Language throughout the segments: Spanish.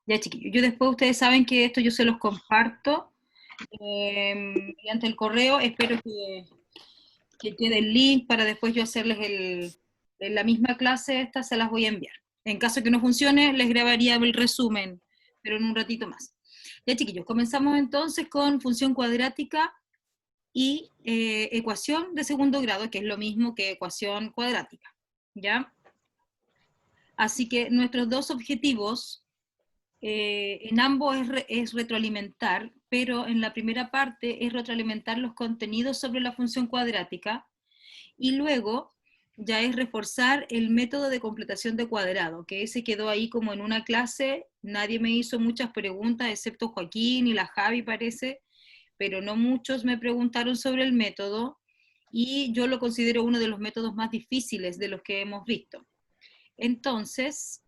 Ya, chiquillos, yo después ustedes saben que esto yo se los comparto mediante el correo. Espero que quede el link para después yo hacerles en la misma clase esta, se las voy a enviar. En caso que no funcione, les grabaría el resumen, pero en un ratito más. Ya, chiquillos, comenzamos entonces con función cuadrática y ecuación de segundo grado, que es lo mismo que ecuación cuadrática, ¿ya? Así que nuestros dos objetivos en ambos es retroalimentar, pero en la primera parte es retroalimentar los contenidos sobre la función cuadrática, y luego ya es reforzar el método de completación de cuadrado, que ese quedó ahí como en una clase, nadie me hizo muchas preguntas, excepto Joaquín y la Javi parece, pero no muchos me preguntaron sobre el método, y yo lo considero uno de los métodos más difíciles de los que hemos visto. Entonces,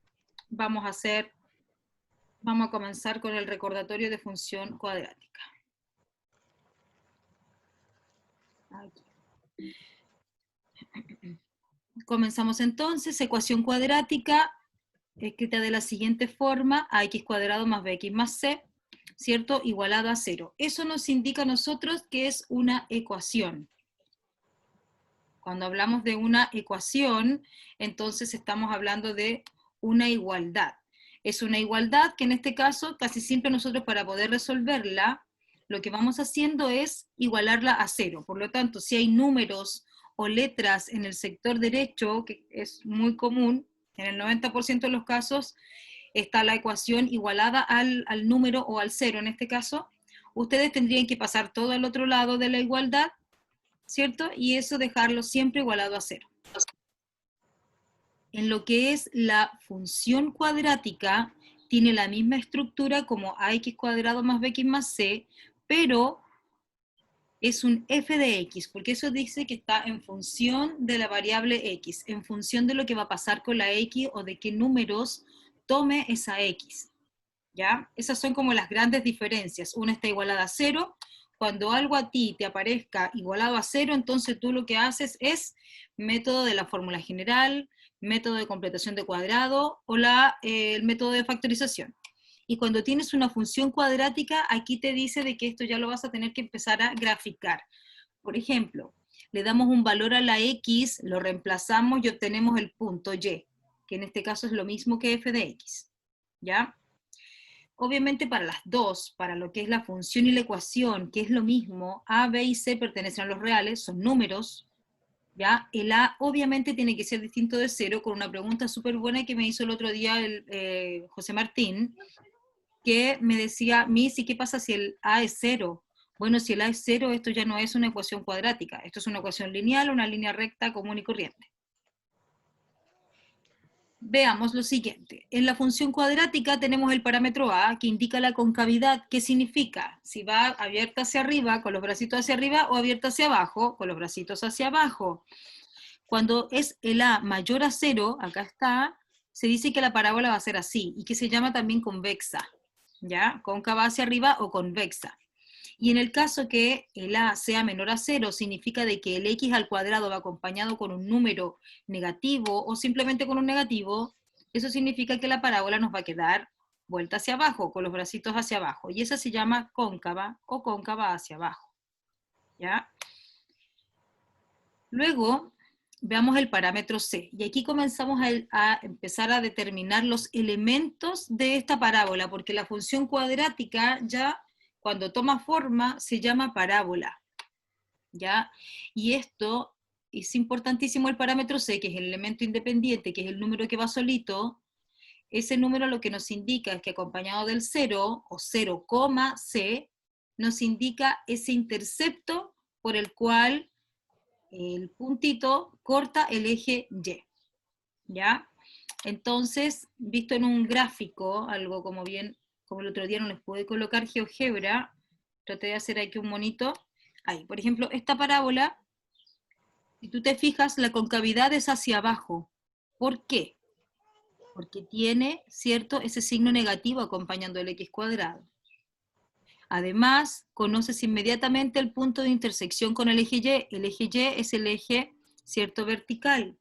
vamos a comenzar con el recordatorio de función cuadrática. Aquí. Comenzamos entonces, ecuación cuadrática, escrita de la siguiente forma: ax cuadrado más bx más c, ¿cierto? Igualado a 0. Eso nos indica a nosotros que es una ecuación. Cuando hablamos de una ecuación, entonces estamos hablando de una igualdad. Es una igualdad que en este caso, casi siempre nosotros para poder resolverla, lo que vamos haciendo es igualarla a 0. Por lo tanto, si hay números o letras en el sector derecho, que es muy común, en el 90% de los casos está la ecuación igualada al número o al 0 en este caso, ustedes tendrían que pasar todo al otro lado de la igualdad, ¿cierto? Y eso dejarlo siempre igualado a 0. En lo que es la función cuadrática, tiene la misma estructura como ax cuadrado más bx más c, pero es un f de x, porque eso dice que está en función de la variable x, en función de lo que va a pasar con la x o de qué números tome esa x, ¿ya? Esas son como las grandes diferencias. Una está igualada a 0, cuando algo a ti te aparezca igualado a 0, entonces tú lo que haces es método de la fórmula general, método de completación de cuadrado o el método de factorización. Y cuando tienes una función cuadrática, aquí te dice de que esto ya lo vas a tener que empezar a graficar. Por ejemplo, le damos un valor a la x, lo reemplazamos y obtenemos el punto y, que en este caso es lo mismo que f de x, ¿ya? Obviamente para las dos, para lo que es la función y la ecuación, que es lo mismo, a, b y c pertenecen a los reales, son números, ¿ya? El a obviamente tiene que ser distinto de 0, con una pregunta súper buena que me hizo el otro día José Martín, que me decía, Miss, ¿y qué pasa si el a es 0? Bueno, si el a es 0, esto ya no es una ecuación cuadrática, esto es una ecuación lineal, una línea recta común y corriente. Veamos lo siguiente. En la función cuadrática tenemos el parámetro a, que indica la concavidad. ¿Qué significa? Si va abierta hacia arriba, con los bracitos hacia arriba, o abierta hacia abajo, con los bracitos hacia abajo. Cuando es el a mayor a 0, acá está, se dice que la parábola va a ser así, y que se llama también convexa, ¿ya? Cóncava hacia arriba o convexa. Y en el caso que el a sea menor a 0, significa de que el x al cuadrado va acompañado con un número negativo o simplemente con un negativo. Eso significa que la parábola nos va a quedar vuelta hacia abajo, con los bracitos hacia abajo. Y esa se llama cóncava o cóncava hacia abajo, ¿ya? Luego, veamos el parámetro c. Y aquí comenzamos a empezar a determinar los elementos de esta parábola, porque la función cuadrática ya, cuando toma forma, se llama parábola, ¿ya? Y esto es importantísimo, el parámetro c, que es el elemento independiente, que es el número que va solito. Ese número lo que nos indica es que acompañado del 0, o 0, c, nos indica ese intercepto por el cual el puntito corta el eje Y, ¿ya? Entonces, visto en un gráfico, algo como el otro día no les pude colocar GeoGebra, traté de hacer aquí un monito. Ahí, por ejemplo, esta parábola, si tú te fijas, la concavidad es hacia abajo. ¿Por qué? Porque tiene, ¿cierto?, ese signo negativo acompañando el x cuadrado. Además, conoces inmediatamente el punto de intersección con el eje Y. El eje Y es el eje, ¿cierto?, vertical.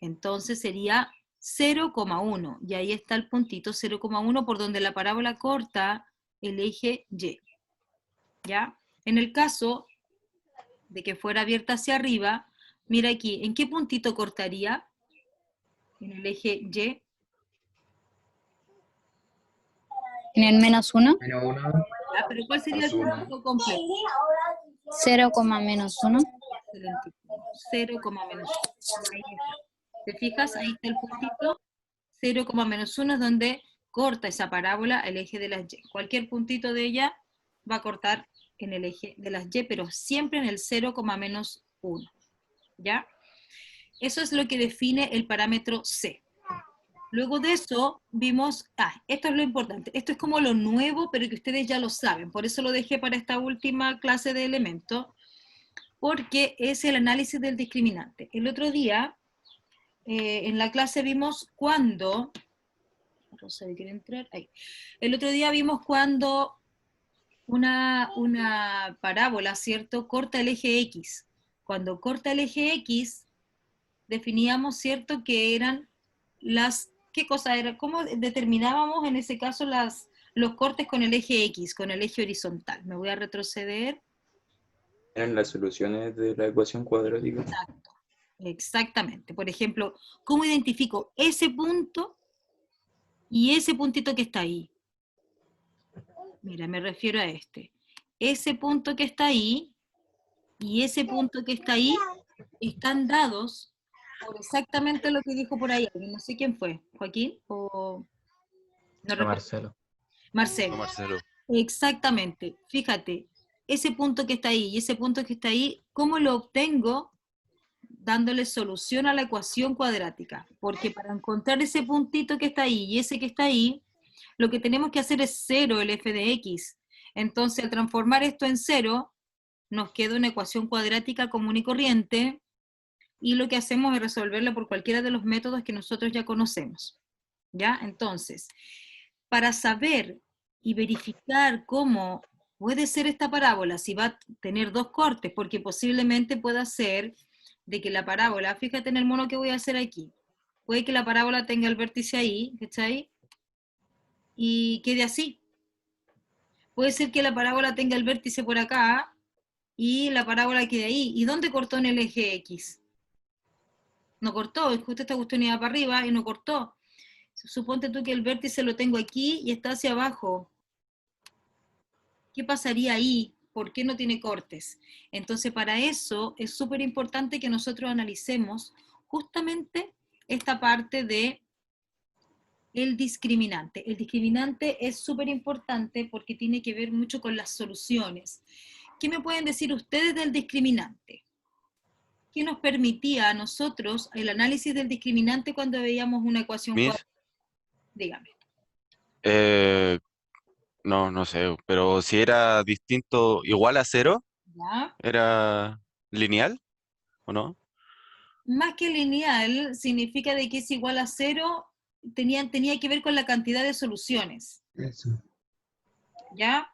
Entonces sería 0,1. Y ahí está el puntito 0,1 por donde la parábola corta el eje Y. ¿Ya? En el caso de que fuera abierta hacia arriba, mira aquí, ¿en qué puntito cortaría? En el eje Y. En el -1. Menos 1, ¿Ya? Pero ¿cuál sería el más 1. punto completo? 0, -1. Excelente. 0, menos 1. Ahí está. ¿Te fijas? Ahí está el puntito. 0, menos 1 es donde corta esa parábola el eje de las Y. Cualquier puntito de ella va a cortar en el eje de las Y, pero siempre en el 0, menos 1. ¿Ya? Eso es lo que define el parámetro C. Luego de eso vimos, esto es lo importante, esto es como lo nuevo, pero que ustedes ya lo saben, por eso lo dejé para esta última clase de elementos, porque es el análisis del discriminante. El otro día, en la clase vimos cuando, Rosario quiere entrar, ahí. El otro día vimos cuando una parábola, ¿cierto?, corta el eje X. Cuando corta el eje X, definíamos, ¿cierto?, que eran las, ¿qué cosa era? ¿Cómo determinábamos en ese caso los cortes con el eje X, con el eje horizontal? Me voy a retroceder. Eran las soluciones de la ecuación cuadrática. Exacto, exactamente. Por ejemplo, ¿cómo identifico ese punto y ese puntito que está ahí? Mira, me refiero a este. Ese punto que está ahí y ese punto que está ahí están dados por exactamente lo que dijo por ahí. No sé quién fue, Joaquín o... No recuerdo. Marcelo. Marcelo. No, Marcelo. Exactamente. Fíjate, ese punto que está ahí y ese punto que está ahí, ¿cómo lo obtengo? Dándole solución a la ecuación cuadrática. Porque para encontrar ese puntito que está ahí y ese que está ahí, lo que tenemos que hacer es cero el f de x. Entonces, al transformar esto en cero, nos queda una ecuación cuadrática común y corriente, y lo que hacemos es resolverla por cualquiera de los métodos que nosotros ya conocemos. ¿Ya? Entonces, para saber y verificar cómo puede ser esta parábola, si va a tener dos cortes, porque posiblemente pueda ser de que la parábola, fíjate en el mono que voy a hacer aquí, puede que la parábola tenga el vértice ahí, ¿cachai? Y quede así. Puede ser que la parábola tenga el vértice por acá y la parábola quede ahí. ¿Y dónde cortó en el eje X? No cortó, justo esta cuestión iba para arriba y no cortó. Suponte tú que el vértice lo tengo aquí y está hacia abajo. ¿Qué pasaría ahí? ¿Por qué no tiene cortes? Entonces, para eso es súper importante que nosotros analicemos justamente esta parte de el discriminante. El discriminante es súper importante porque tiene que ver mucho con las soluciones. ¿Qué me pueden decir ustedes del discriminante? ¿Qué nos permitía a nosotros el análisis del discriminante cuando veíamos una ecuación Miss, cuadrática? Dígame. no sé, pero si era distinto, igual a 0, ¿Ya? ¿era lineal o no? Más que lineal, significa de que es igual a cero, tenía que ver con la cantidad de soluciones. Eso. ¿Ya?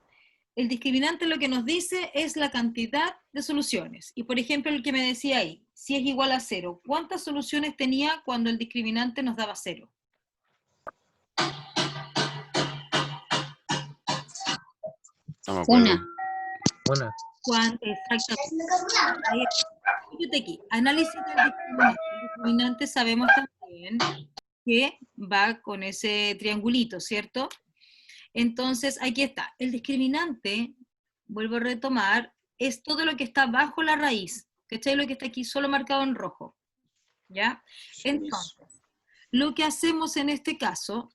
El discriminante lo que nos dice es la cantidad de soluciones. Y por ejemplo, el que me decía ahí, si es igual a cero, ¿cuántas soluciones tenía cuando el discriminante nos daba cero? No me acuerdo. Una. Exactamente. Ahí, fíjate aquí, análisis del discriminante. El discriminante sabemos también que va con ese triangulito, ¿cierto? Entonces, aquí está. El discriminante, vuelvo a retomar, es todo lo que está bajo la raíz. ¿Cachai? Lo que está aquí solo marcado en rojo. ¿Ya? Entonces, lo que hacemos en este caso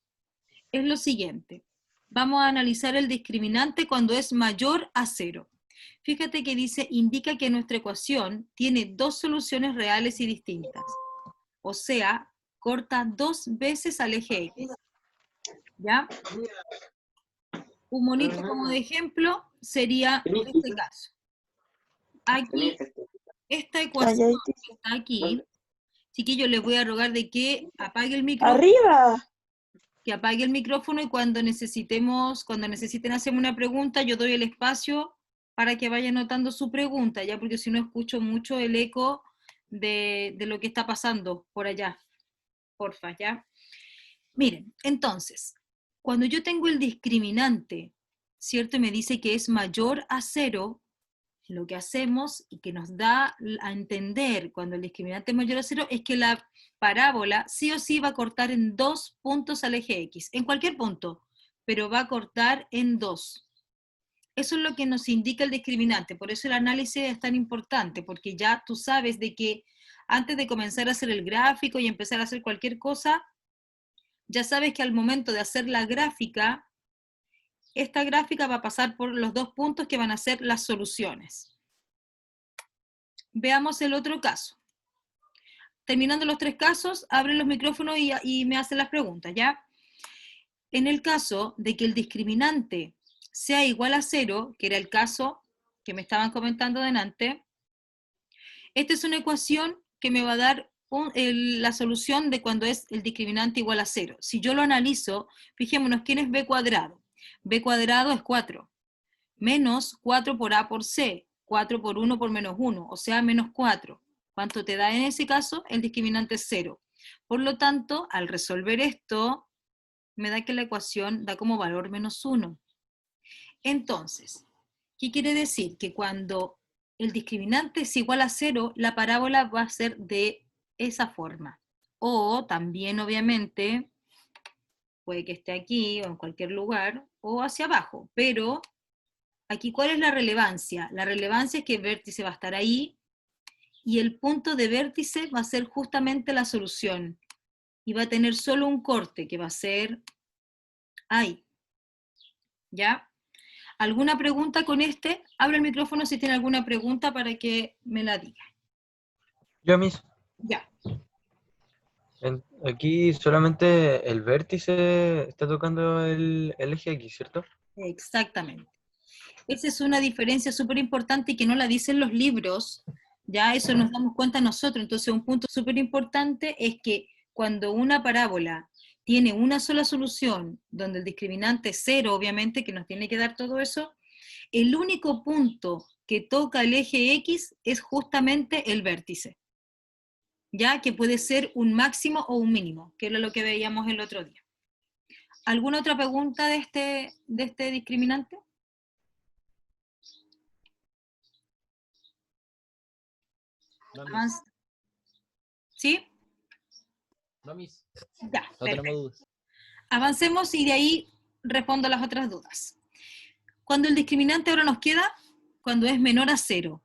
es lo siguiente. Vamos a analizar el discriminante cuando es mayor a 0. Fíjate que dice, indica que nuestra ecuación tiene dos soluciones reales y distintas. O sea, corta dos veces al eje X. ¿Ya? Un monito como de ejemplo sería este caso. Aquí, esta ecuación que está aquí, chiquillos, les voy a rogar de que apague el micrófono. ¡Arriba! Que apague el micrófono y cuando necesiten hacerme una pregunta, yo doy el espacio para que vayan notando su pregunta, ya porque si no escucho mucho el eco de lo que está pasando por allá. porfa, ¿ya? Miren, entonces, cuando yo tengo el discriminante, ¿cierto? Y me dice que es mayor a 0, lo que hacemos y que nos da a entender cuando el discriminante es mayor a 0 es que la parábola sí o sí va a cortar en 2 puntos al eje X, en cualquier punto, pero va a cortar en 2. Eso es lo que nos indica el discriminante, por eso el análisis es tan importante, porque ya tú sabes de que antes de comenzar a hacer el gráfico y empezar a hacer cualquier cosa, ya sabes que al momento de hacer la gráfica, esta gráfica va a pasar por los 2 puntos que van a ser las soluciones. Veamos el otro caso. Terminando los 3 casos, abren los micrófonos y me hacen las preguntas, ¿ya? En el caso de que el discriminante sea igual a 0, que era el caso que me estaban comentando delante, esta es una ecuación que me va a dar la solución de cuando es el discriminante igual a 0. Si yo lo analizo, fijémonos, ¿quién es b cuadrado? B cuadrado es 4, menos 4 por a por c, 4 por 1 por menos 1, o sea, menos 4. ¿Cuánto te da en ese caso? El discriminante es 0. Por lo tanto, al resolver esto, me da que la ecuación da como valor menos 1. Entonces, ¿qué quiere decir? Que cuando el discriminante es igual a 0, la parábola va a ser de esa forma. O también, obviamente, puede que esté aquí o en cualquier lugar, o hacia abajo. Pero, aquí, ¿cuál es la relevancia? La relevancia es que el vértice va a estar ahí, y el punto de vértice va a ser justamente la solución. Y va a tener solo un corte, que va a ser ahí. ¿Ya? ¿Alguna pregunta con este? Abre el micrófono si tiene alguna pregunta para que me la diga. Yo mismo. Ya. Aquí solamente el vértice está tocando el eje X, ¿cierto? Exactamente. Esa es una diferencia súper importante y que no la dicen los libros, ya eso nos damos cuenta nosotros. Entonces, un punto súper importante es que cuando una parábola tiene una sola solución, donde el discriminante es 0, obviamente, que nos tiene que dar todo eso, el único punto que toca el eje X es justamente el vértice, ya que puede ser un máximo o un mínimo, que era lo que veíamos el otro día. ¿Alguna otra pregunta de este discriminante? ¿Sí? No, miss. Ya, No tenemos perfecto. dudas. Avancemos y de ahí respondo a las otras dudas. Cuando el discriminante ahora nos queda, cuando es menor a 0,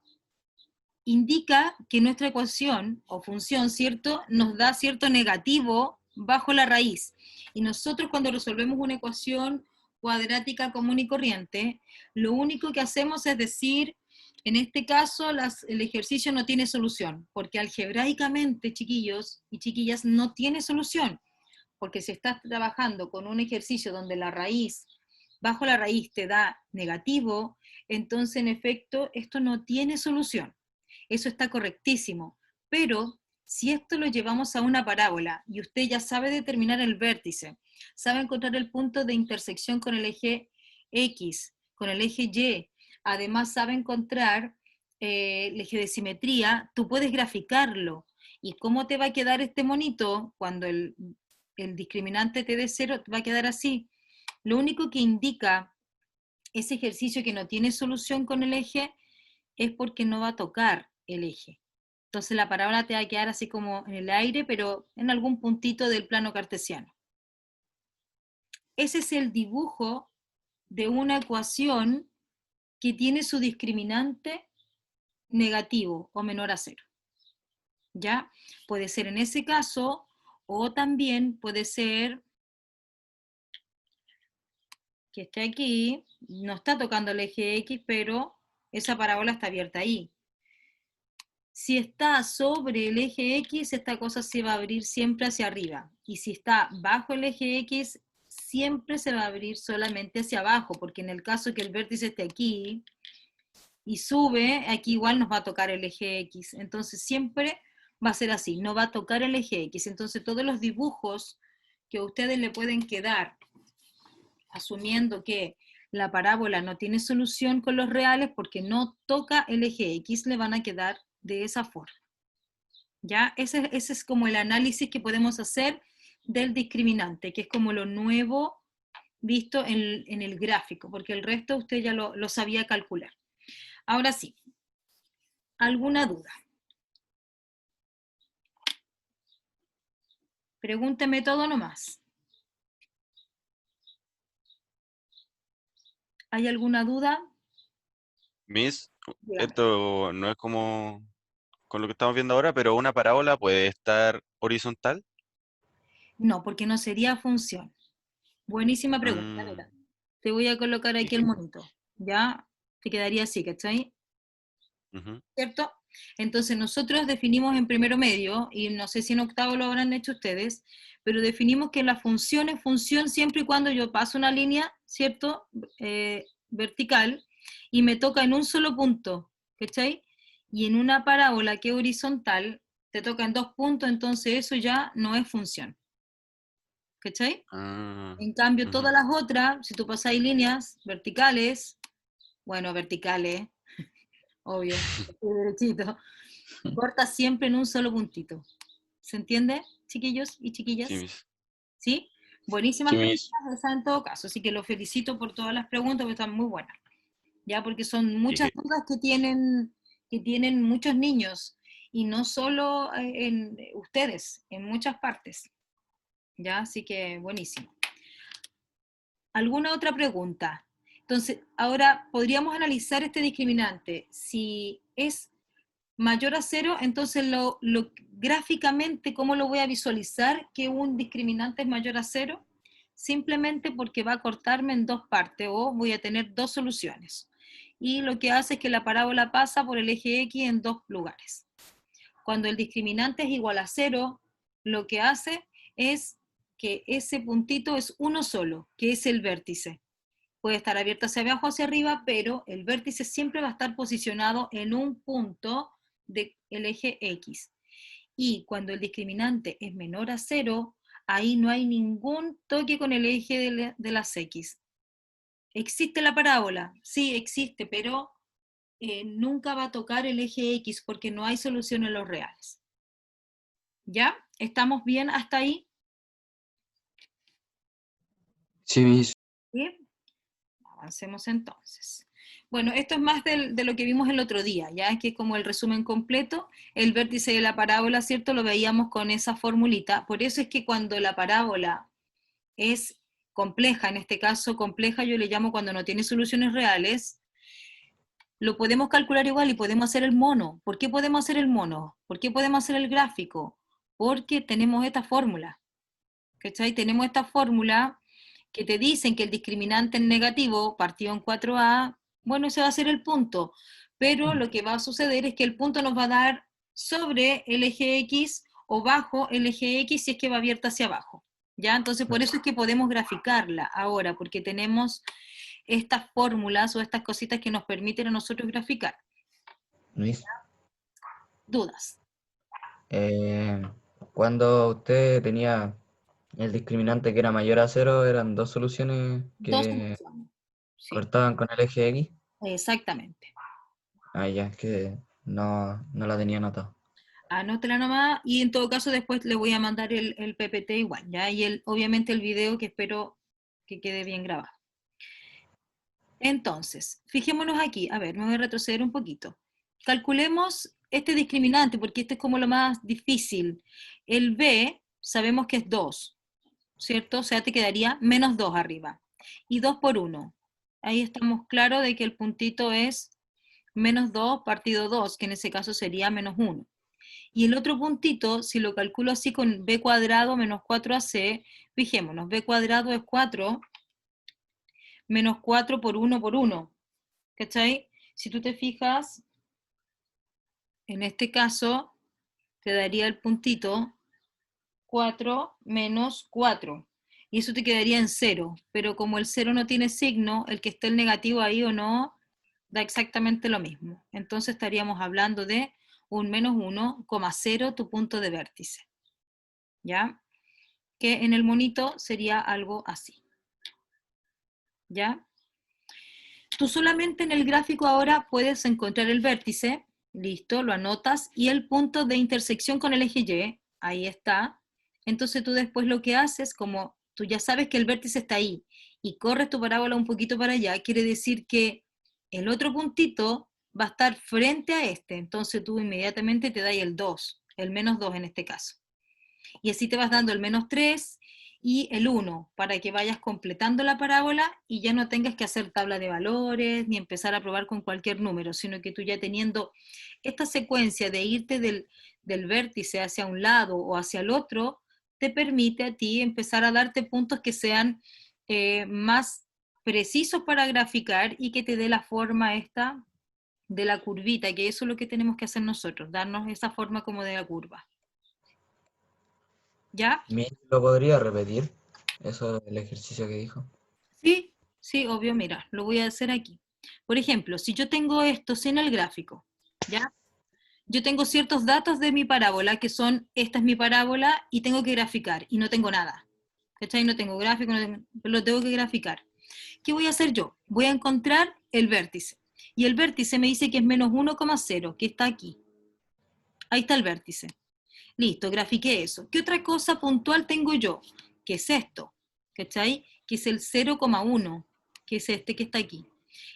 indica que nuestra ecuación o función, ¿cierto?, nos da cierto negativo bajo la raíz. Y nosotros cuando resolvemos una ecuación cuadrática común y corriente, lo único que hacemos es decir, en este caso el ejercicio no tiene solución, porque algebraicamente, chiquillos y chiquillas, no tiene solución, porque si estás trabajando con un ejercicio donde la raíz, bajo la raíz te da negativo, entonces en efecto esto no tiene solución. Eso está correctísimo, pero si esto lo llevamos a una parábola y usted ya sabe determinar el vértice, sabe encontrar el punto de intersección con el eje X, con el eje Y, además sabe encontrar el eje de simetría, tú puedes graficarlo. ¿Y cómo te va a quedar este monito cuando el discriminante te dé 0? Va a quedar así. Lo único que indica ese ejercicio que no tiene solución con el eje es porque no va a tocar el eje. Entonces la parábola te va a quedar así como en el aire, pero en algún puntito del plano cartesiano. Ese es el dibujo de una ecuación que tiene su discriminante negativo o menor a 0. ¿Ya? Puede ser en ese caso, o también puede ser que esté aquí, no está tocando el eje X, pero esa parábola está abierta ahí. Si está sobre el eje X, esta cosa se va a abrir siempre hacia arriba. Y si está bajo el eje X, siempre se va a abrir solamente hacia abajo, porque en el caso que el vértice esté aquí y sube, aquí igual nos va a tocar el eje X. Entonces siempre va a ser así, no va a tocar el eje X. Entonces todos los dibujos que a ustedes le pueden quedar, asumiendo que la parábola no tiene solución con los reales porque no toca el eje X, le van a quedar de esa forma. ¿Ya? Ese es como el análisis que podemos hacer del discriminante, que es como lo nuevo visto en el gráfico, porque el resto usted ya lo sabía calcular. Ahora sí, ¿alguna duda? Pregúnteme todo nomás. ¿Hay alguna duda? Miss, Dígame. esto no es como con lo que estamos viendo ahora, pero una parábola puede estar horizontal. No, porque no sería función. Buenísima pregunta, Mm, mira. Te voy a colocar aquí el monito. ¿Ya? Te quedaría así, ¿cachai? ujú. ¿Cierto? Entonces nosotros definimos en primero medio, y no sé si en octavo lo habrán hecho ustedes, pero definimos que la función es función siempre y cuando yo paso una línea, ¿cierto? Vertical, y me toca en un solo punto, ¿cachai? Y en una parábola que es horizontal, te toca en dos puntos, entonces eso ya no es función, ¿cachai? Ah, En cambio, ujú. todas las otras, si tú pasáis líneas verticales, bueno, verticales, obvio, derechito, corta siempre en un solo puntito. ¿Se entiende, chiquillos y Sí, chiquillas? Miss. ¿Sí? Sí, Buenísimas Miss. preguntas esa en todo caso, así que los felicito por todas las preguntas, porque están muy buenas, ya porque son Y muchas dudas que tienen muchos niños, y no solo en ustedes, en muchas partes, ya, así que buenísimo. ¿Alguna otra pregunta? Entonces, ahora podríamos analizar este discriminante. Si es mayor a cero, entonces gráficamente, ¿cómo lo voy a visualizar que un discriminante es mayor a cero? Simplemente porque va a cortarme en dos partes o voy a tener dos soluciones. Y lo que hace es que la parábola pasa por el eje X en dos lugares. Cuando el discriminante es igual a cero, lo que hace es que ese puntito es uno solo, que es el vértice. Puede estar abierto hacia abajo o hacia arriba, pero el vértice siempre va a estar posicionado en un punto del eje X. Y cuando el discriminante es menor a cero, ahí no hay ningún toque con el eje de las X. ¿Existe la parábola? Sí, existe, pero nunca va a tocar el eje X porque no hay solución en los reales. ¿Ya? ¿Estamos bien hasta ahí? Sí, Miss. ¿Sí? Avancemos entonces. Bueno, esto es más de lo que vimos el otro día, ya que como el resumen completo, el vértice de la parábola, ¿cierto? Lo veíamos con esa formulita. Por eso es que cuando la parábola es compleja, en este caso compleja yo le llamo cuando no tiene soluciones reales, lo podemos calcular igual y podemos hacer el mono. ¿Por qué podemos hacer el mono? ¿Por qué podemos hacer el gráfico? Porque tenemos esta fórmula, ¿cachai? Tenemos esta fórmula que te dicen que el discriminante es negativo, partido en 4A, bueno, ese va a ser el punto, pero lo que va a suceder es que el punto nos va a dar sobre el eje X o bajo el eje X si es que va abierta hacia abajo, ¿ya? Entonces por eso es que podemos graficarla ahora, porque tenemos estas fórmulas o estas cositas que nos permiten a nosotros graficar. Luis, ¿Dudas? eh, cuando usted tenía el discriminante que era mayor a cero, eran dos soluciones Dos que soluciones. Sí, cortaban con el eje X. exactamente. Ah, ya, es que no la tenía anotado. Anótela nomás y en todo caso después le voy a mandar el PPT igual, ¿ya? Y obviamente el video que espero que quede bien grabado. Entonces, fijémonos aquí, a ver, me voy a retroceder un poquito. Calculemos este discriminante porque este es como lo más difícil. El B sabemos que es 2, ¿cierto? O sea, te quedaría menos 2 arriba. Y 2 por 1. Ahí estamos claros de que el puntito es menos 2 partido 2, que en ese caso sería menos 1. Y el otro puntito, si lo calculo así con b cuadrado menos 4ac, fijémonos, b cuadrado es 4 menos 4 por 1 por 1. ¿Cachai? Si tú te fijas, en este caso, te daría el puntito 4 menos 4. Y eso te quedaría en 0. Pero como el 0 no tiene signo, el que esté el negativo ahí o no, da exactamente lo mismo. Entonces estaríamos hablando de un menos 1,0 tu punto de vértice. ¿Ya? Que en el monito sería algo así. ¿Ya? Tú solamente en el gráfico ahora puedes encontrar el vértice, Listo, lo anotas. Y el punto de intersección con el eje Y, ahí está. Entonces tú después lo que haces, como tú ya sabes que el vértice está ahí, y corres tu parábola un poquito para allá, quiere decir que el otro puntito va a estar frente a este. Entonces tú inmediatamente te das el 2, el menos 2 en este caso. Y así te vas dando el menos 3 y el 1, para que vayas completando la parábola y ya no tengas que hacer tabla de valores, ni empezar a probar con cualquier número, sino que tú ya teniendo esta secuencia de irte del vértice hacia un lado o hacia el otro, te permite a ti empezar a darte puntos que sean más precisos para graficar y que te dé la forma esta de la curvita, que eso es lo que tenemos que hacer nosotros, darnos esa forma como de la curva. ¿Ya? ¿Lo podría repetir? Eso es el ejercicio que dijo. Sí, sí, obvio, mira, lo voy a hacer aquí. Por ejemplo, si yo tengo esto en el gráfico, ¿ya? Yo tengo ciertos datos de mi parábola, que son, esta es mi parábola, y tengo que graficar, y no tengo nada. ¿Cachai? No tengo gráfico, lo tengo que graficar. ¿Qué voy a hacer yo? Voy a encontrar el vértice. Y el vértice me dice que es menos 1,0, que está aquí. Ahí está el vértice. Listo, grafiqué eso. ¿Qué otra cosa puntual tengo yo? ¿Qué es esto? ¿Cachai? Que es el 0,1, que es este que está aquí.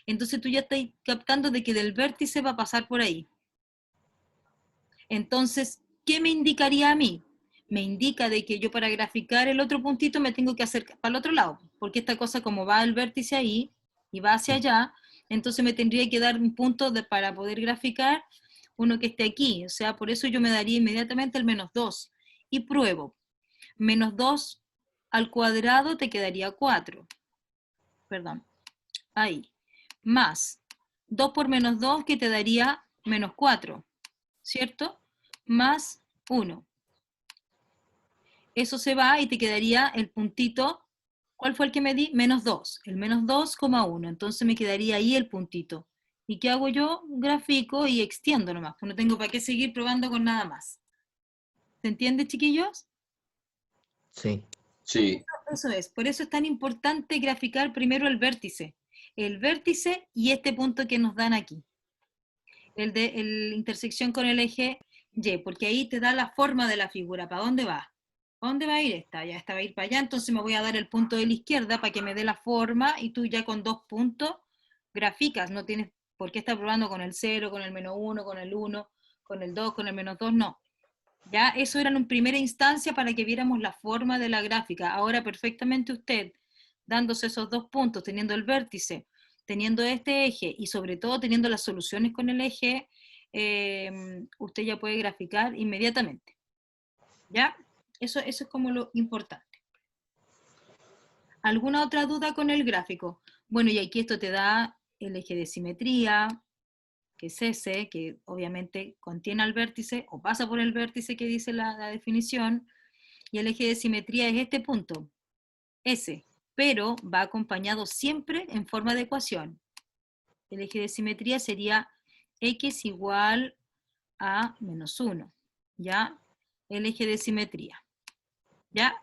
Entonces tú ya estás captando de que del vértice va a pasar por ahí. Entonces, ¿qué me indicaría a mí? Me indica de que yo para graficar el otro puntito me tengo que acercar para el otro lado, porque esta cosa como va el vértice ahí y va hacia allá, entonces me tendría que dar un punto para poder graficar uno que esté aquí, o sea, por eso yo me daría inmediatamente el menos 2 y pruebo. Menos 2 al cuadrado te quedaría 4, perdón, ahí, más 2 por menos 2 que te daría menos 4, ¿cierto? Más 1. Eso se va y te quedaría el puntito. ¿Cuál fue el que me di? Menos 2. El menos 2,1. Entonces me quedaría ahí el puntito. ¿Y qué hago yo? Grafico y extiendo nomás. No tengo para qué seguir probando con nada más. ¿Se entiende, chiquillos? Sí. Sí, Eso es. Por eso es tan importante graficar primero el vértice. El vértice y este punto que nos dan aquí. El de la intersección con el eje Y, porque ahí te da la forma de la figura. ¿Para dónde va? ¿A dónde va a ir esta? Ya esta va a ir para allá, entonces me voy a dar el punto de la izquierda para que me dé la forma y tú ya con 2 puntos graficas, no tienes por qué estar probando con el 0, con el menos 1, con el 1, con el 2, con el menos 2, no. Ya eso era en primera instancia para que viéramos la forma de la gráfica. Ahora perfectamente usted, dándose esos 2 puntos, teniendo el vértice, teniendo este eje y sobre todo teniendo las soluciones con el eje, usted ya puede graficar inmediatamente. ¿Ya? Eso es como lo importante. ¿Alguna otra duda con el gráfico? Bueno, y aquí esto te da el eje de simetría, que es ese, que obviamente contiene al vértice, o pasa por el vértice que dice la definición, y el eje de simetría es este punto, ese, pero va acompañado siempre en forma de ecuación. El eje de simetría sería x igual a menos 1, ¿ya? El eje de simetría. ¿Ya?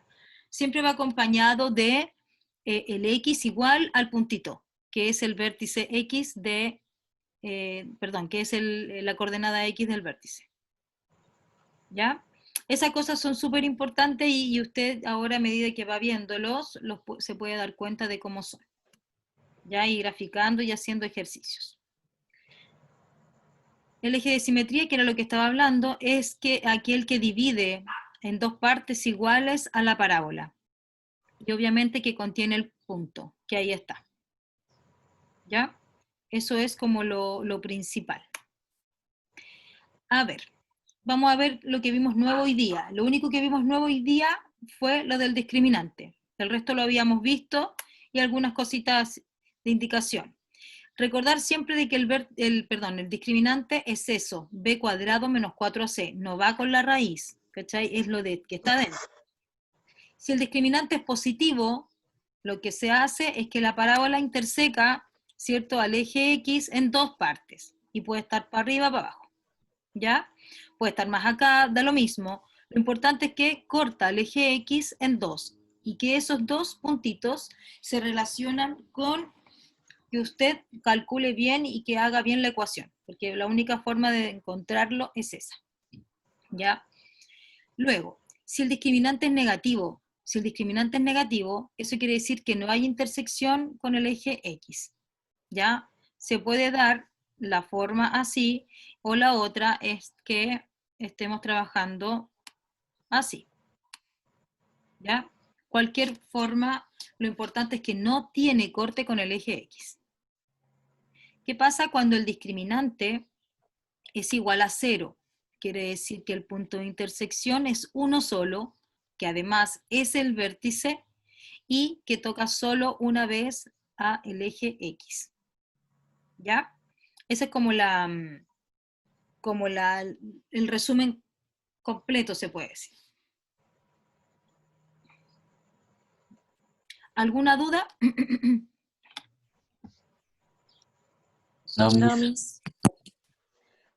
Siempre va acompañado de el x igual al puntito, que es el vértice x de, perdón, que es la coordenada x del vértice. ¿Ya? Esas cosas son súper importantes y usted ahora a medida que va viéndolos, se puede dar cuenta de cómo son. ¿Ya? Y graficando y haciendo ejercicios. El eje de simetría, que era lo que estaba hablando, es que aquel que divide en dos partes iguales a la parábola. Y obviamente que contiene el punto, que ahí está. ¿Ya? Eso es como lo principal. A ver, vamos a ver lo que vimos nuevo hoy día. Lo único que vimos nuevo hoy día fue lo del discriminante. El resto lo habíamos visto y algunas cositas de indicación. Recordar siempre de que el discriminante es eso, b cuadrado menos 4ac, no va con la raíz, ¿cachai? Es lo que está dentro. Si el discriminante es positivo, lo que se hace es que la parábola interseca, ¿cierto?, al eje X en dos partes, y puede estar para arriba, para abajo, ¿ya? Puede estar más acá, da lo mismo. Lo importante es que corta el eje X en dos, y que esos dos puntitos se relacionan con que usted calcule bien y que haga bien la ecuación, porque la única forma de encontrarlo es esa. ¿Ya? Luego, si el discriminante es negativo, eso quiere decir que no hay intersección con el eje X. ¿Ya? Se puede dar la forma así, o la otra es que estemos trabajando así. ¿Ya? Cualquier forma, lo importante es que no tiene corte con el eje X. ¿Qué pasa cuando el discriminante es igual a 0? Quiere decir que el punto de intersección es uno solo, que además es el vértice, y que toca solo una vez a el eje X. ¿Ya? Ese es como el resumen completo, se puede decir. ¿Alguna duda? No, No, Miss. Miss.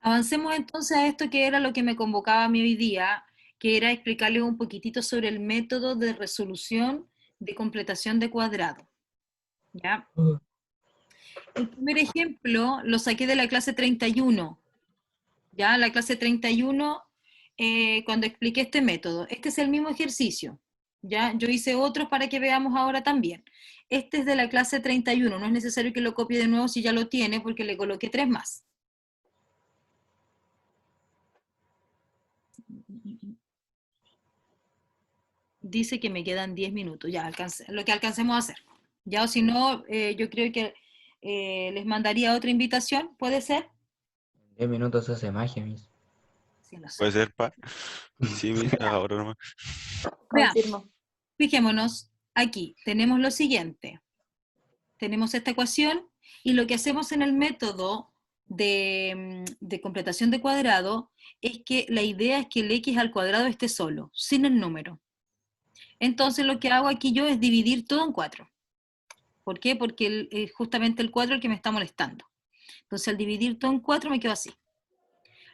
Avancemos entonces a esto que era lo que me convocaba a mí hoy día, que era explicarles un poquitito sobre el método de resolución de completación de cuadrado. ¿Ya? El primer ejemplo lo saqué de la clase 31. ¿Ya? La clase 31, cuando expliqué este método. Este es el mismo ejercicio. ¿Ya? Yo hice otros para que veamos ahora también. Este es de la clase 31, no es necesario que lo copie de nuevo si ya lo tiene, porque le coloqué 3 más. Dice que me quedan 10 minutos, ya, lo que alcancemos a hacer. Ya, o si no, yo creo que les mandaría otra invitación, ¿puede ser? 10 minutos se hace magia, Miss. Sí, lo sé. Puede ser, pa. Sí, Miss, ahora nomás. Veamos, Confirmo. fijémonos, aquí tenemos lo siguiente. Tenemos esta ecuación y lo que hacemos en el método de completación de cuadrado es que la idea es que el x al cuadrado esté solo, sin el número. Entonces lo que hago aquí yo es dividir todo en 4. ¿Por qué? Porque es justamente el 4 el que me está molestando. Entonces al dividir todo en 4 me quedo así.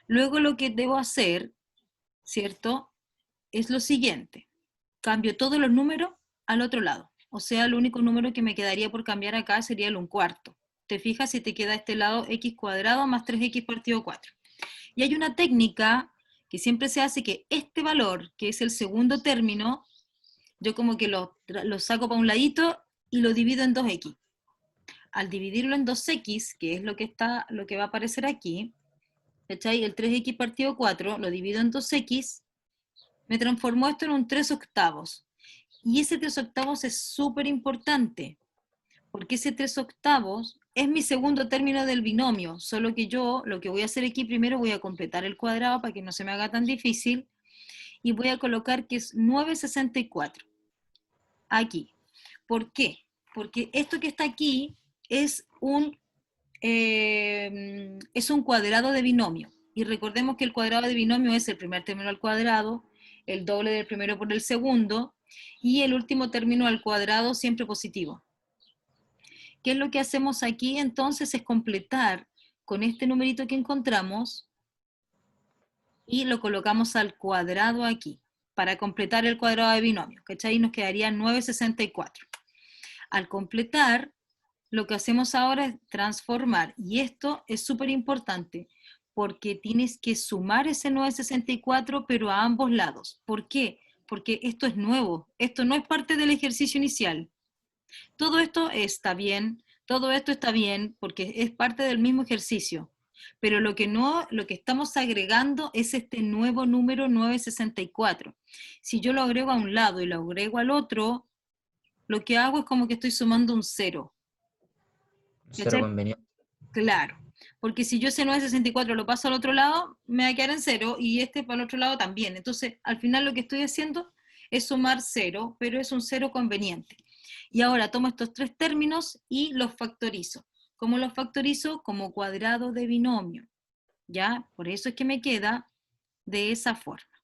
Luego lo que debo hacer, ¿cierto? Es lo siguiente. Cambio todos los números al otro lado. O sea, el único número que me quedaría por cambiar acá sería el 1/4. Te fijas si te queda a este lado x cuadrado más 3x partido 4. Y hay una técnica que siempre se hace que este valor, que es el segundo término, yo como que lo saco para un ladito y lo divido en 2x. Al dividirlo en 2x, que es lo que va a aparecer aquí, ¿cachai? El 3x partido 4, lo divido en 2x, me transformó esto en un 3/8. Y ese 3/8 es súper importante, porque ese 3/8 es mi segundo término del binomio, solo que yo lo que voy a hacer aquí primero voy a completar el cuadrado para que no se me haga tan difícil, y voy a colocar que es 9/64. Aquí. ¿Por qué? Porque esto que está aquí es un cuadrado de binomio. Y recordemos que el cuadrado de binomio es el primer término al cuadrado, el doble del primero por el segundo, y el último término al cuadrado siempre positivo. ¿Qué es lo que hacemos aquí? Entonces es completar con este numerito que encontramos y lo colocamos al cuadrado aquí, para completar el cuadrado de binomio, ¿cachai? Nos quedaría 9/64. Al completar, lo que hacemos ahora es transformar, y esto es súper importante, porque tienes que sumar ese 9/64, pero a ambos lados. ¿Por qué? Porque esto es nuevo, esto no es parte del ejercicio inicial. Todo esto está bien, porque es parte del mismo ejercicio, pero lo que estamos agregando es este nuevo número 9/64. Si yo lo agrego a un lado y lo agrego al otro, lo que hago es como que estoy sumando un 0. Cero conveniente. Claro, porque si yo ese 9/64 lo paso al otro lado, me va a quedar en 0, y este para el otro lado también. Entonces, al final lo que estoy haciendo es sumar 0, pero es un 0 conveniente. Y ahora tomo estos 3 términos y los factorizo. ¿Cómo los factorizo? Como cuadrado de binomio. ¿Ya? Por eso es que me queda de esa forma.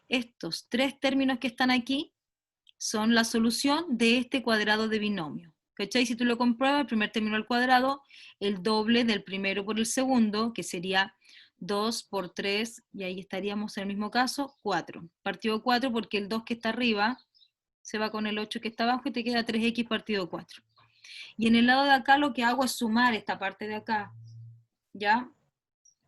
Estos 3 términos que están aquí son la solución de este cuadrado de binomio. ¿Cachai? Si tú lo compruebas, el primer término al cuadrado, el doble del primero por el segundo, que sería 2 por 3, y ahí estaríamos en el mismo caso, 4. Partido 4 porque el 2 que está arriba se va con el 8 que está abajo y te queda 3x partido 4. Y en el lado de acá lo que hago es sumar esta parte de acá, ¿ya?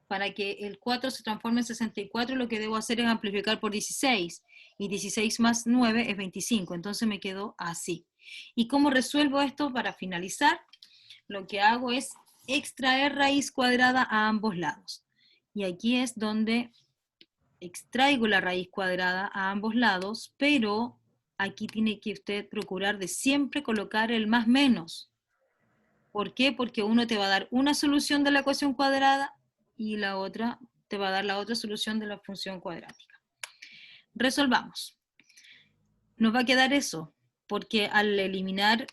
Para que el 4 se transforme en 64, lo que debo hacer es amplificar por 16, y 16 más 9 es 25, entonces me quedo así. ¿Y cómo resuelvo esto para finalizar? Lo que hago es extraer raíz cuadrada a ambos lados. Y aquí es donde extraigo la raíz cuadrada a ambos lados, pero aquí tiene que usted procurar de siempre colocar el más menos. ¿Por qué? Porque uno te va a dar una solución de la ecuación cuadrada y la otra te va a dar la otra solución de la función cuadrática. Resolvamos. Nos va a quedar eso, porque al eliminar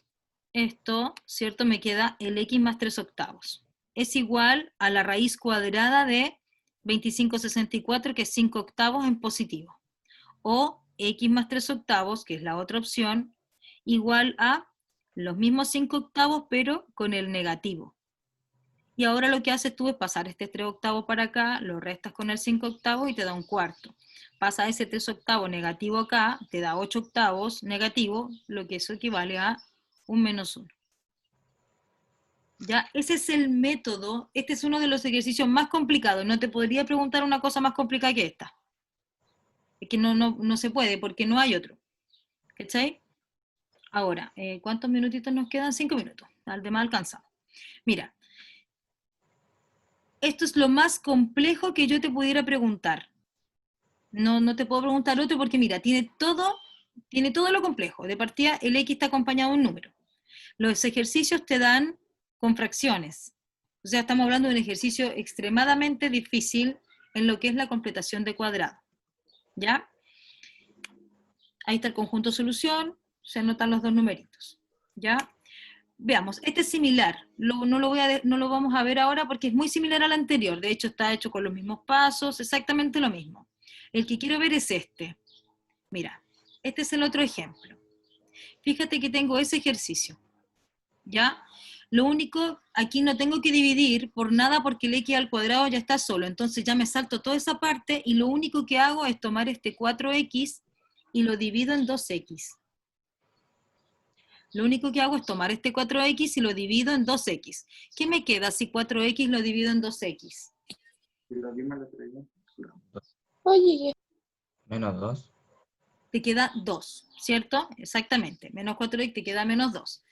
esto, ¿cierto? Me queda el x más 3 octavos. Es igual a la raíz cuadrada de 25/64, que es 5 octavos en positivo. O x más 3 octavos, que es la otra opción, igual a los mismos 5 octavos, pero con el negativo. Y ahora lo que haces tú es pasar este 3 octavos para acá, lo restas con el 5 octavos y te da un cuarto. Pasa ese 3 octavos negativo acá, te da 8 octavos negativo, lo que eso equivale a un menos 1. ¿Ya? Ese es el método. Este es uno de los ejercicios más complicados. No te podría preguntar una cosa más complicada que esta. Es que no se puede, porque no hay otro. ¿Cachai? Ahora, ¿cuántos minutitos nos quedan? 5 minutos. Al demás alcanzamos. Mira, esto es lo más complejo que yo te pudiera preguntar. No te puedo preguntar otro porque mira, tiene todo lo complejo. De partida, el X está acompañado de un número. Los ejercicios te dan con fracciones. O sea, estamos hablando de un ejercicio extremadamente difícil en lo que es la completación de cuadrado. ¿Ya? Ahí está el conjunto solución, se anotan los dos numeritos. ¿Ya? Veamos, este es similar, no lo vamos a ver ahora porque es muy similar al anterior, de hecho está hecho con los mismos pasos, exactamente lo mismo. El que quiero ver es este. Mira, este es el otro ejemplo. Fíjate que tengo ese ejercicio, ¿ya? Lo único, aquí no tengo que dividir por nada porque el x al cuadrado ya está solo, entonces ya me salto toda esa parte y lo único que hago es tomar este 4x y lo divido en 2x. Lo único que hago es tomar este 4x y lo divido en 2x. ¿Qué me queda si 4x lo divido en 2x? Oye, Menos 2. Te queda 2, ¿cierto? Exactamente. Menos 4x te queda menos 2.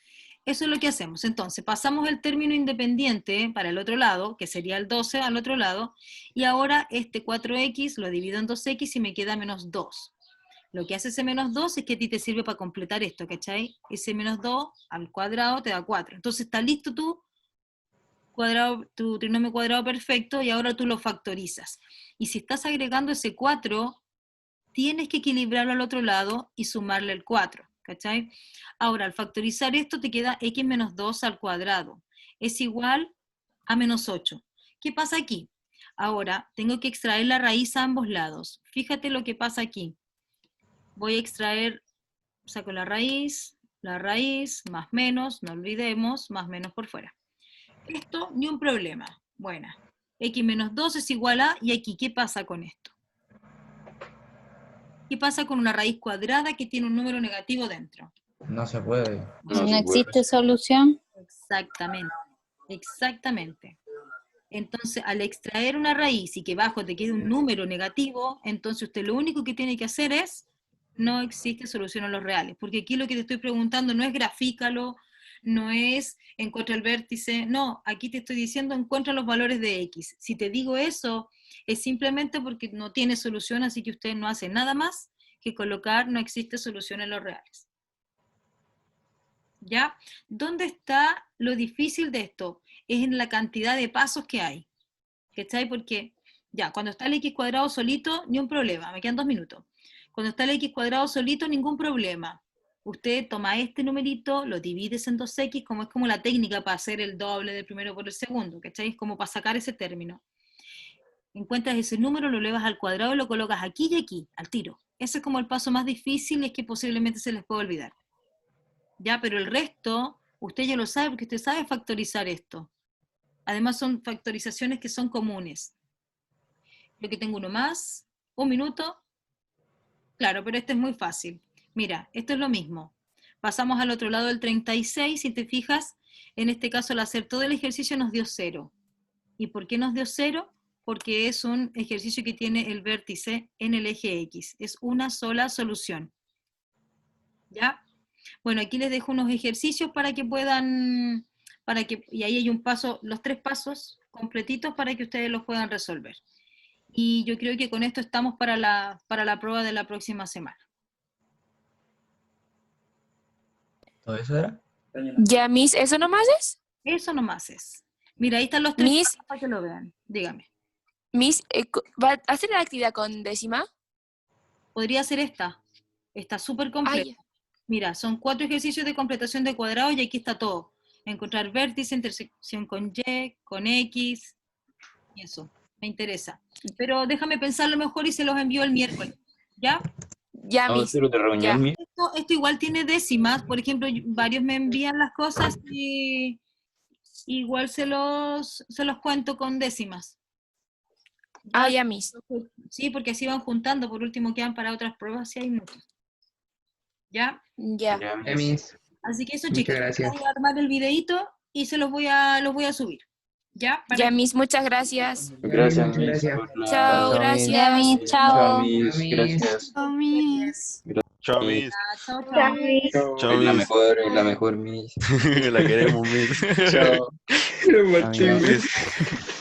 Eso es lo que hacemos. Entonces, pasamos el término independiente para el otro lado, que sería el 12 al otro lado, y ahora este 4x lo divido en 2x y me queda menos 2. Lo que hace ese menos 2 es que a ti te sirve para completar esto, ¿cachai? Ese menos 2 al cuadrado te da 4. Entonces está listo tu trinomio cuadrado perfecto y ahora tú lo factorizas. Y si estás agregando ese 4, tienes que equilibrarlo al otro lado y sumarle el 4, ¿cachai? Ahora, al factorizar esto te queda x menos 2 al cuadrado. Es igual a menos 8. ¿Qué pasa aquí? Ahora, tengo que extraer la raíz a ambos lados. Fíjate lo que pasa aquí. Voy a extraer, saco la raíz, más menos, no olvidemos, más menos por fuera. Esto, ni un problema. Buena. X menos 2 es igual a, y aquí, ¿qué pasa con esto? ¿Qué pasa con una raíz cuadrada que tiene un número negativo dentro? No se puede. no existe solución. Exactamente, exactamente. Entonces, al extraer una raíz y que abajo te quede un número negativo, entonces usted lo único que tiene que hacer es, no existe solución a los reales, porque aquí lo que te estoy preguntando no es grafícalo, no es encuentra el vértice, no, aquí te estoy diciendo encuentra los valores de x. Si te digo eso, es simplemente porque no tiene solución, así que usted no hace nada más que colocar no existe solución en los reales. ¿Ya? ¿Dónde está lo difícil de esto? Es en la cantidad de pasos que hay. ¿Cachai? Porque, ya, cuando está el x cuadrado solito, ni un problema, me quedan 2 minutos. Cuando está el x cuadrado solito, ningún problema. Usted toma este numerito, lo divides en 2x, como es como la técnica para hacer el doble del primero por el segundo, ¿cachai? Es como para sacar ese término. Encuentras ese número, lo elevas al cuadrado y lo colocas aquí y aquí, al tiro. Ese es como el paso más difícil y es que posiblemente se les puede olvidar. Ya, pero el resto, usted ya lo sabe porque usted sabe factorizar esto. Además son factorizaciones que son comunes. Yo que tengo uno más, 1 minuto. Claro, pero este es muy fácil. Mira, esto es lo mismo. Pasamos al otro lado del 36, si te fijas, en este caso al hacer todo el ejercicio nos dio 0. ¿Y por qué nos dio 0? Porque es un ejercicio que tiene el vértice en el eje X. Es una sola solución. ¿Ya? Bueno, aquí les dejo unos ejercicios para que puedan, y ahí hay un paso, los 3 pasos completitos para que ustedes los puedan resolver. Y yo creo que con esto estamos para la prueba de la próxima semana. ¿Todo eso era? Ya, Miss, ¿eso nomás es? Eso nomás es. Mira, ahí están los 3 Miss, pasos para que lo vean. Dígame. Miss, ¿va a hacer la actividad con décima? Podría ser esta. Está súper completa. Ay, Mira, son 4 ejercicios de completación de cuadrado y aquí está todo. Encontrar vértice, intersección con Y, con X, y eso. Me interesa. Pero déjame pensarlo mejor y se los envío el miércoles. ¿Ya? ya, Vamos a Miss. hacer otra reunión, Ya. Miss. Esto igual tiene décimas. Por ejemplo, varios me envían las cosas y igual se los cuento con décimas. Ah, ya, Miss. Sí, porque así van juntando. Por último quedan para otras pruebas si hay muchas. ¿Ya? Ya. Ya, Ya, Miss. Miss. Así que eso, Muchas chicos. gracias. Voy a armar el videíto y se los voy a subir. ¿Ya? Ya, Miss, muchas gracias. Gracias, Muchas Miss, gracias. por la... Chao, Chao, Miss. Ya, gracias. Miss, Chao, chao. Miss. Miss. Gracias. Chao, Miss. Chao, Miss. Chao, chao. Chao, Es la Miss. mejor, Miss. La queremos, Miss. Chao. Chao, Miss. Chao, Miss.